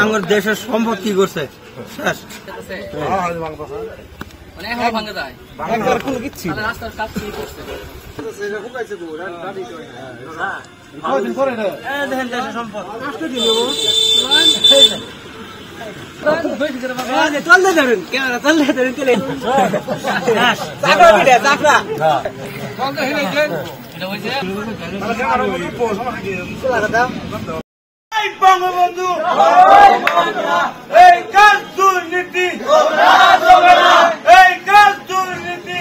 আমার দেশের সম্পদ কি করছে বঙ্গবন্ধু এই কাজ দুর্নীতি, এই কাজ দুর্নীতি।